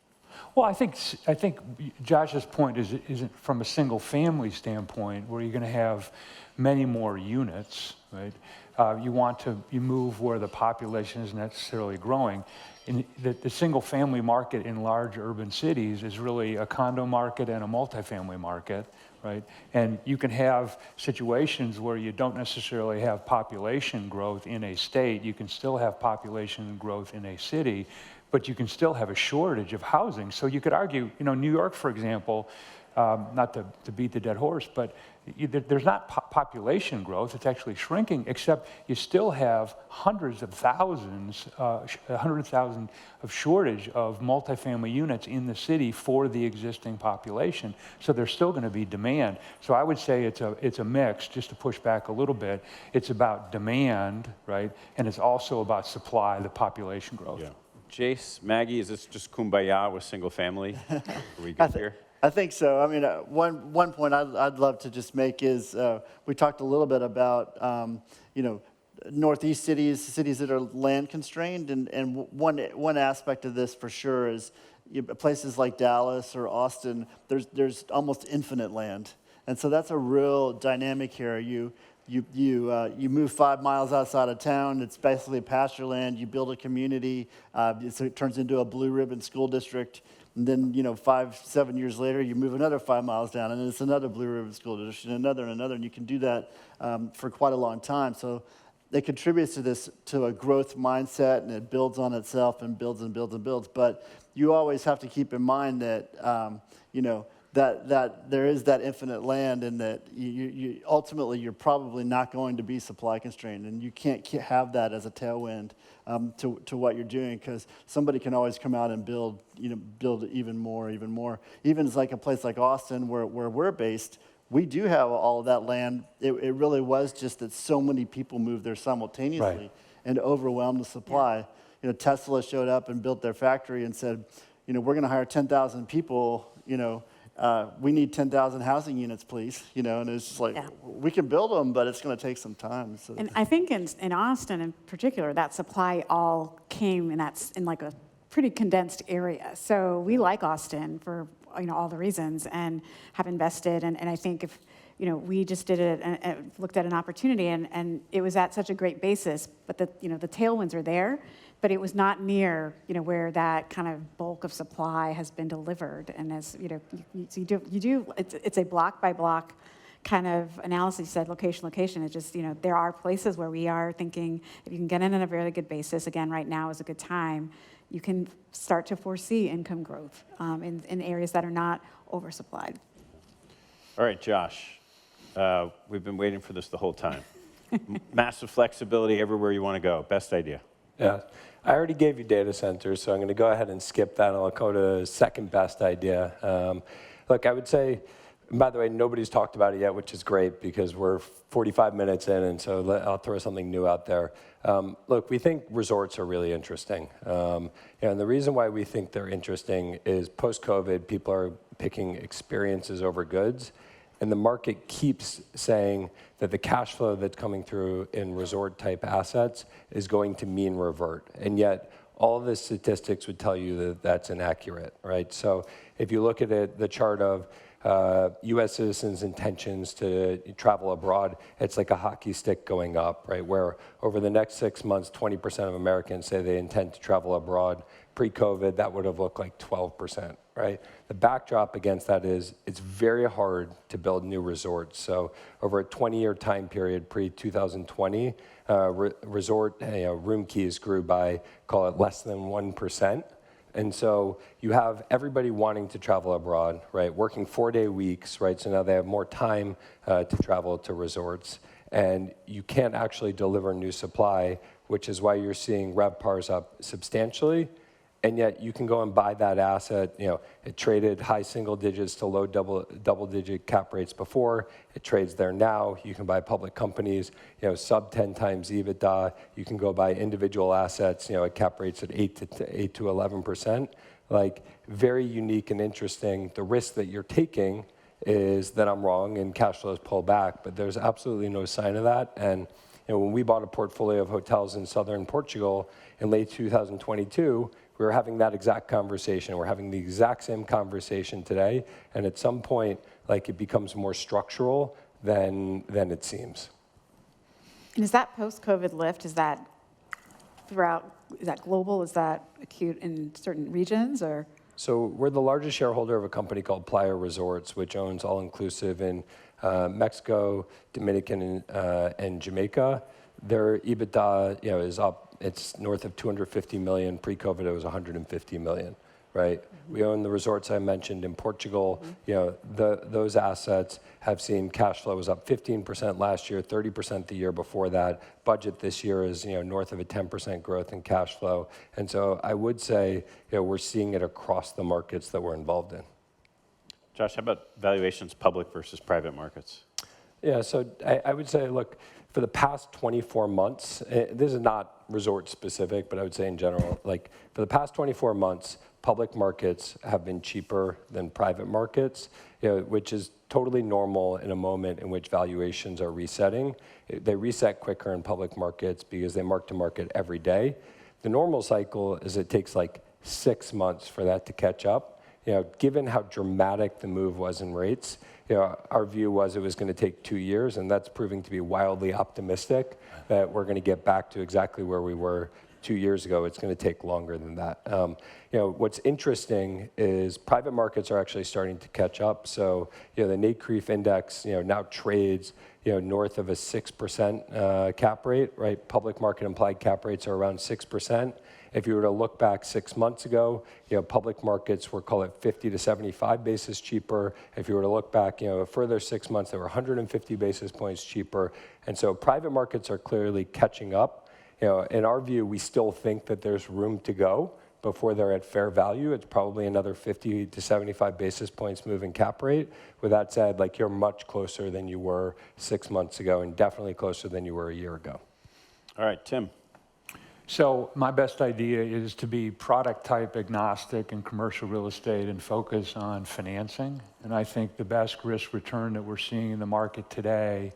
Well, I think Josh's point isn't from a single family standpoint where you're going to have many more units, right? You move where the population isn't necessarily growing. In the single family market in large urban cities is really a condo market and a multifamily market, right? And you can have situations where you don't necessarily have population growth in a state. You can still have population growth in a city, but you can still have a shortage of housing. So you could argue, New York, for example, not to beat the dead horse, but there's not population growth. It's actually shrinking, except you still have hundreds of thousands of shortage of multifamily units in the city for the existing population. So there's still going to be demand. So I would say it's a mix, just to push back a little bit. It's about demand, right? And it's also about supply, the population growth. Yeah. Jace, Maggie, is this just kumbaya with single family? Are we good here? I think so. I mean, one point I'd love to just make is we talked a little bit about, Northeast cities that are land constrained, and one aspect of this for sure is places like Dallas or Austin. There's almost infinite land, and so that's a real dynamic here. You move 5 miles outside of town. It's basically pasture land. You build a community. So it turns into a blue ribbon school district. And then, 5-7 years later, you move another 5 miles down, and then it's another blue ribbon school district, and another, and you can do that for quite a long time. So it contributes to a growth mindset, and it builds on itself and builds and builds and builds. But you always have to keep in mind that, that there is that infinite land, and that you ultimately you're probably not going to be supply constrained, and you can't have that as a tailwind to what you're doing, because somebody can always come out and build even more. Even as like a place like Austin, where we're based, we do have all of that land. It really was just that so many people moved there simultaneously, right, and overwhelmed the supply. Yeah. Tesla showed up and built their factory and said, we're going to hire 10,000 people. We need 10,000 housing units, please. And it's just like, yeah, we can build them, but it's going to take some time. So. And I think in Austin in particular, that supply all came in like a pretty condensed area. So we like Austin for all the reasons, and have invested. And I think if we just did it and looked at an opportunity, and it was at such a great basis, but the tailwinds are there. But it was not near, where that kind of bulk of supply has been delivered. And as it's a block by block kind of analysis. You said location. It's just, there are places where we are thinking if you can get in at a very good basis, again, right now is a good time, you can start to foresee income growth in areas that are not oversupplied. All right, Josh. We've been waiting for this the whole time. Massive flexibility everywhere you want to go. Best idea. Yeah, I already gave you data centers, so I'm going to go ahead and skip that, and I'll go to second best idea. Look, I would say, and by the way, nobody's talked about it yet, which is great because we're 45 minutes in, and so I'll throw something new out there. Look, we think resorts are really interesting. And the reason why we think they're interesting is post-COVID, people are picking experiences over goods. And the market keeps saying that the cash flow that's coming through in resort-type assets is going to mean revert. And yet, all of the statistics would tell you that that's inaccurate, right? So if you look at it, the chart of U.S. citizens' intentions to travel abroad, it's like a hockey stick going up, right? Where over the next 6 months, 20% of Americans say they intend to travel abroad. Pre-COVID, that would have looked like 12%, right? The backdrop against that is it's very hard to build new resorts. So over a 20-year time period, pre-2020, resort room keys grew by, call it less than 1%. And so you have everybody wanting to travel abroad, right? Working 4-day weeks, right? So now they have more time to travel to resorts. And you can't actually deliver new supply, which is why you're seeing RevPARs up substantially. And yet you can go and buy that asset. It traded high single digits to low double digit cap rates before. It trades there now. You can buy public companies, sub 10 times EBITDA. You can go buy individual assets, at cap rates at 8 to 11%. Like, very unique and interesting. The risk that you're taking is that I'm wrong and cash flows pull back, but there's absolutely no sign of that. And when we bought a portfolio of hotels in southern Portugal in late 2022, we were having that exact conversation. We're having the exact same conversation today. And at some point, like, it becomes more structural than it seems. And is that post-COVID lift, is that throughout, is that global? Is that acute in certain regions, or? So we're the largest shareholder of a company called Playa Resorts, which owns all-inclusive in Mexico, Dominican, and Jamaica. Their EBITDA, is up. It's north of 250 million. Pre-COVID, it was 150 million, right? We own the resorts I mentioned in Portugal. Those assets have seen cash flow was up 15% last year, 30% the year before that. Budget this year is north of a 10% growth in cash flow. And so I would say we're seeing it across the markets that we're involved in. Josh, how about valuations, public versus private markets? Yeah, so I would say, look, for the past 24 months, this is not resort specific, but I would say in general, like, for the past 24 months, public markets have been cheaper than private markets, which is totally normal in a moment in which valuations are resetting. They reset quicker in public markets because they mark to market every day. The normal cycle is it takes like 6 months for that to catch up. Given how dramatic the move was in rates, our view was it was going to take 2 years, and that's proving to be wildly optimistic that we're going to get back to exactly where we were 2 years ago. It's going to take longer than that. What's interesting is private markets are actually starting to catch up. So, the NCREIF index, now trades, north of a 6% cap rate, right? Public market implied cap rates are around 6%. If you were to look back 6 months ago, public markets were, call it 50 to 75 basis cheaper. If you were to look back, a further 6 months, they were 150 basis points cheaper. And so private markets are clearly catching up. In our view, we still think that there's room to go before they're at fair value. It's probably another 50 to 75 basis points move in cap rate. With that said, like, you're much closer than you were 6 months ago, and definitely closer than you were a year ago. All right, Tim. So my best idea is to be product type agnostic in commercial real estate and focus on financing. And I think the best risk return that we're seeing in the market today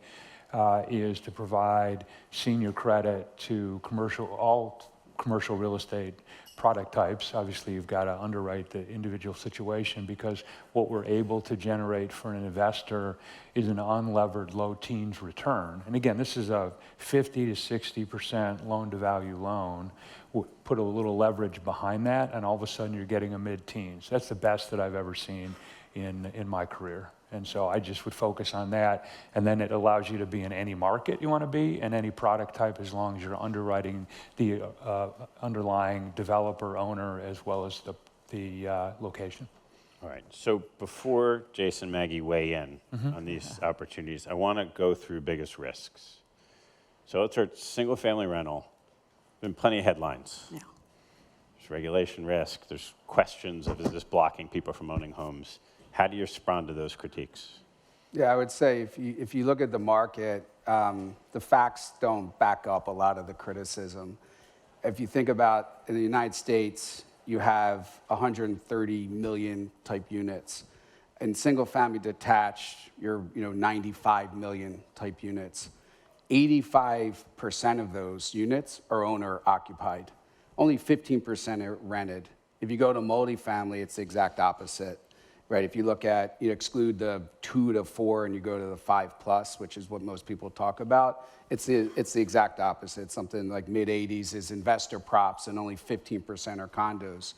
is to provide senior credit to all commercial real estate product types. Obviously, you've got to underwrite the individual situation, because what we're able to generate for an investor is an unlevered low teens return. And again, this is a 50 to 60% loan to value loan. Put a little leverage behind that, and all of a sudden you're getting a mid-teens. That's the best that I've ever seen in my career. And so I just would focus on that, and then it allows you to be in any market you want to be, and any product type, as long as you're underwriting the underlying developer owner as well as the location. All right, so before Jason and Maggie weigh in on these opportunities, I want to go through biggest risks. So let's start single-family rental. Been plenty of headlines. Yeah. There's regulation risk. There's questions of is this blocking people from owning homes? How do you respond to those critiques? Yeah, I would say if you look at the market, the facts don't back up a lot of the criticism. If you think about in the United States, you have 130 million type units. In single-family detached, you're 95 million type units. 85% of those units are owner-occupied. Only 15% are rented. If you go to multifamily, it's the exact opposite, right? If you look at, you exclude the 2 to 4 and you go to the 5+, which is what most people talk about, it's the exact opposite. Something like mid-80s is investor props and only 15% are condos.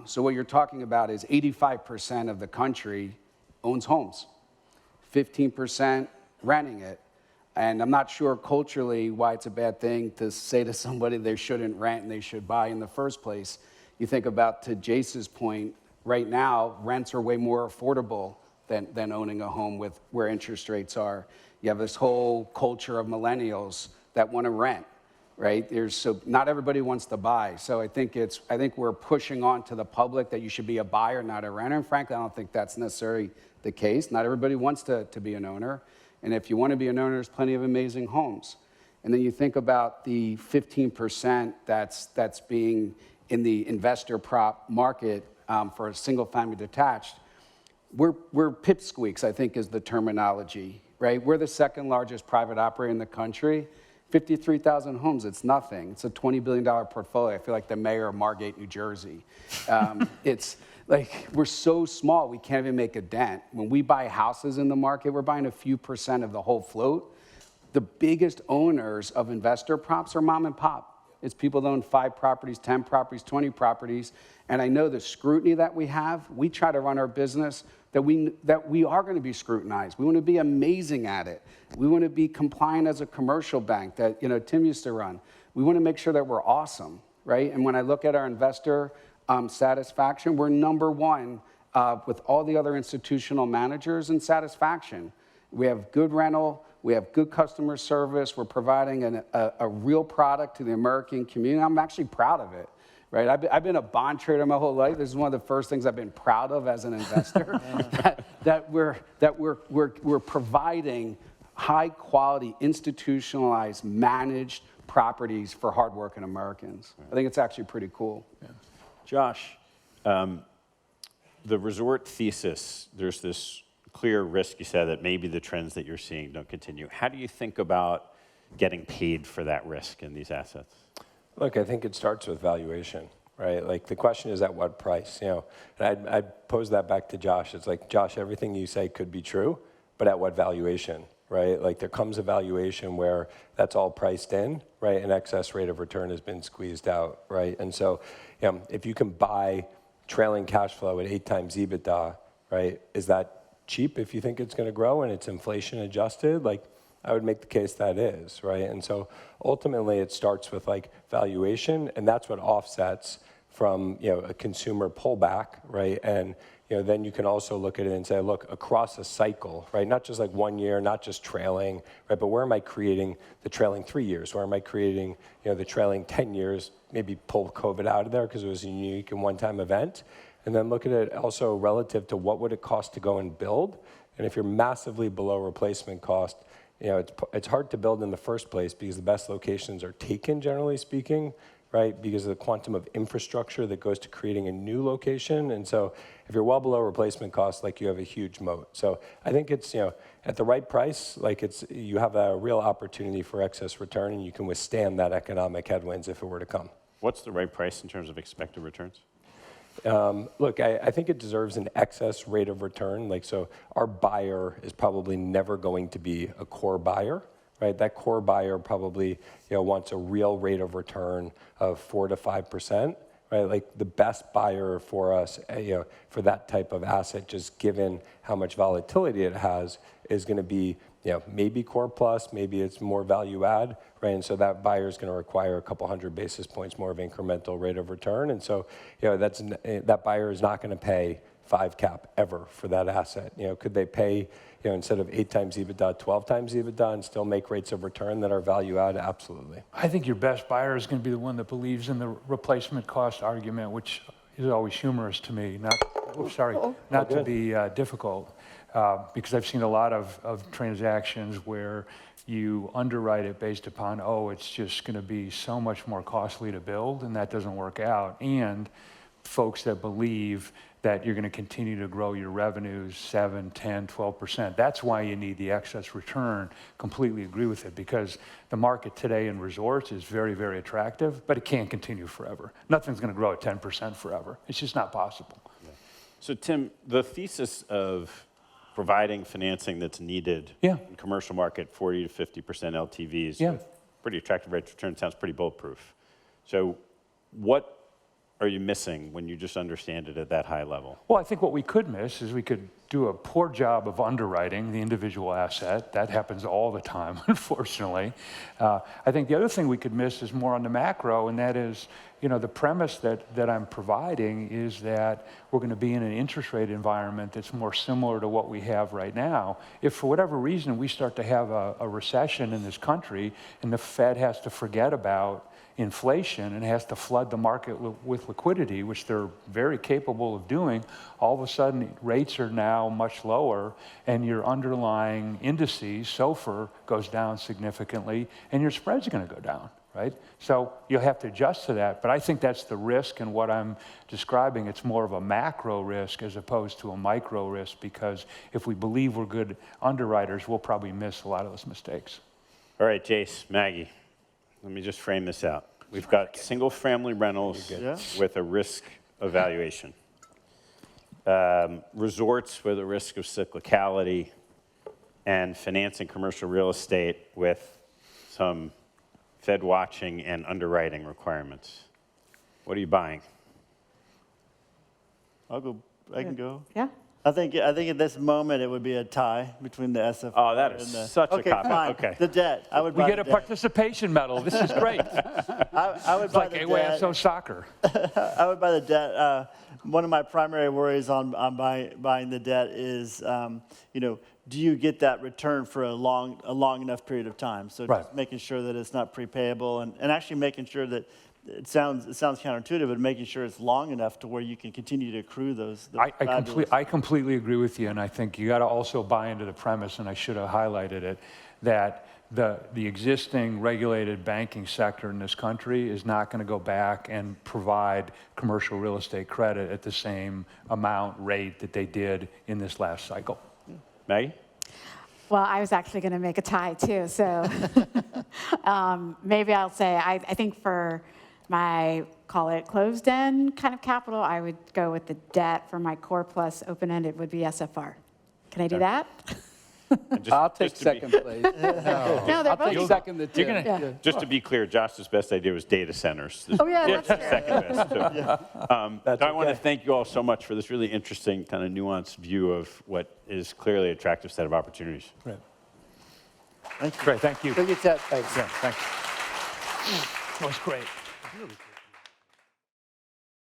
So what you're talking about is 85% of the country owns homes, 15% renting it. And I'm not sure culturally why it's a bad thing to say to somebody they shouldn't rent and they should buy in the first place. You think about, to Jace's point, right now, rents are way more affordable than owning a home with where interest rates are. You have this whole culture of millennials that want to rent, right? So not everybody wants to buy. So I think we're pushing on to the public that you should be a buyer, not a renter. And frankly, I don't think that's necessarily the case. Not everybody wants to be an owner. And if you want to be an owner, there's plenty of amazing homes. And then you think about the 15% that's being in the investor prop market for a single-family detached. We're pipsqueaks, I think is the terminology, right? We're the second largest private operator in the country. 53,000 homes, it's nothing. It's a $20 billion portfolio. I feel like the mayor of Margate, New Jersey. It's like, we're so small, we can't even make a dent. When we buy houses in the market, we're buying a few percent of the whole float. The biggest owners of investor props are mom and pop. It's people that own 5 properties, 10 properties, 20 properties. And I know the scrutiny that we have, we try to run our business that we are going to be scrutinized. We want to be amazing at it. We want to be compliant as a commercial bank that Tim used to run. We want to make sure that we're awesome, right? And when I look at our investor satisfaction, we're number one with all the other institutional managers in satisfaction. We have good rental, we have good customer service, we're providing a real product to the American community. I'm actually proud of it, right? I've been a bond trader my whole life. This is one of the first things I've been proud of as an investor, that we're providing high quality, institutionalized, managed properties for hardworking Americans. I think it's actually pretty cool. Yeah. Josh, the resort thesis, there's this clear risk, you said, that maybe the trends that you're seeing don't continue. How do you think about getting paid for that risk in these assets? Look, I think it starts with valuation, right? Like, the question is at what price, And I'd pose that back to Josh. It's like, Josh, everything you say could be true, but at what valuation, right? Like, there comes a valuation where that's all priced in, right? An excess rate of return has been squeezed out, right? And so, if you can buy trailing cash flow at 8 times EBITDA, right? Is that cheap if you think it's going to grow and it's inflation adjusted? Like, I would make the case that is, right? And so ultimately it starts with like valuation, and that's what offsets from a consumer pullback, right? And then you can also look at it and say, look, across a cycle, right? Not just like 1 year, not just trailing, right? But where am I creating the trailing 3 years? Where am I creating the trailing 10 years? Maybe pull COVID out of there because it was a unique and one-time event. And then look at it also relative to what would it cost to go and build. And if you're massively below replacement cost, it's hard to build in the first place because the best locations are taken, generally speaking, right? Because of the quantum of infrastructure that goes to creating a new location. And so if you're well below replacement cost, like, you have a huge moat. So I think it's, at the right price, like, you have a real opportunity for excess return, and you can withstand that economic headwinds if it were to come. What's the right price in terms of expected returns? Look, I think it deserves an excess rate of return. Like, so our buyer is probably never going to be a core buyer, right? That core buyer probably wants a real rate of return of 4 to 5%, right? Like, the best buyer for us, for that type of asset, just given how much volatility it has, is going to be maybe core plus, maybe it's more value add, right? And so that buyer is going to require a couple 100 basis points more of incremental rate of return. And so, that buyer is not going to pay 5 cap ever for that asset. Could they pay, instead of 8 times EBITDA, 12 times EBITDA and still make rates of return that are value add? Absolutely. I think your best buyer is going to be the one that believes in the replacement cost argument, which is always humorous to me, not to be difficult, because I've seen a lot of transactions where you underwrite it based upon, it's just going to be so much more costly to build, and that doesn't work out. And folks that believe that you're going to continue to grow your revenues 7, 10, 12%. That's why you need the excess return. Completely agree with it, because the market today in resorts is very, very attractive, but it can't continue forever. Nothing's going to grow at 10% forever. It's just not possible. Yeah. So Tim, the thesis of providing financing that's needed in commercial market, 40 to 50% LTVs with pretty attractive rates of return sounds pretty bulletproof. So what are you missing when you just understand it at that high level? Well, I think what we could miss is we could do a poor job of underwriting the individual asset. That happens all the time, unfortunately. I think the other thing we could miss is more on the macro, and that is, the premise that I'm providing is that we're going to be in an interest rate environment that's more similar to what we have right now. If for whatever reason we start to have a recession in this country and the Fed has to forget about inflation and has to flood the market with liquidity, which they're very capable of doing, all of a sudden rates are now much lower and your underlying indices, SOFR, goes down significantly and your spreads are going to go down, right? So you'll have to adjust to that, but I think that's the risk, and what I'm describing, it's more of a macro risk as opposed to a micro risk, because if we believe we're good underwriters, we'll probably miss a lot of those mistakes. All right, Jace, Maggie, let me just frame this out. We've got single-family rentals with a risk evaluation. Resorts with a risk of cyclicality, and financing commercial real estate with some Fed watching and underwriting requirements. What are you buying? I can go. Yeah. I think at this moment it would be a tie between the SFR. Oh, that is and the, such a cop-out. fine. Okay. The debt. I would We buy get the a debt. participation medal. This is great. I would It's buy like the AWSO debt. soccer. I would buy the debt. One of my primary worries on buying the debt is, do you get that return for a long enough period of time? So just making sure that it's not prepayable, and actually making sure that it sounds counterintuitive, but making sure it's long enough to where you can continue to accrue those I completely agree with you, and I think you got to also buy into the premise, and I should have highlighted it, that the existing regulated banking sector in this country is not going to go back and provide commercial real estate credit at the same rate that they did in this last cycle. Maggie? Well, I was actually going to make a tie too, so maybe I'll say I think for my, call it closed-end kind of capital, I would go with the debt. For my core plus open-ended would be SFR. Can I do that? I'll take second place. No, they're I'll both. take second to Tim. Just to be clear, Josh's best idea was data centers. Oh, yeah, that's true. Second best. So, I want to thank you all so much for this really interesting, kind of nuanced view of what is clearly an attractive set of opportunities. Great. Thank you. Great, thank you. Thank you, Ted. Thanks. Yeah, thanks. That was great.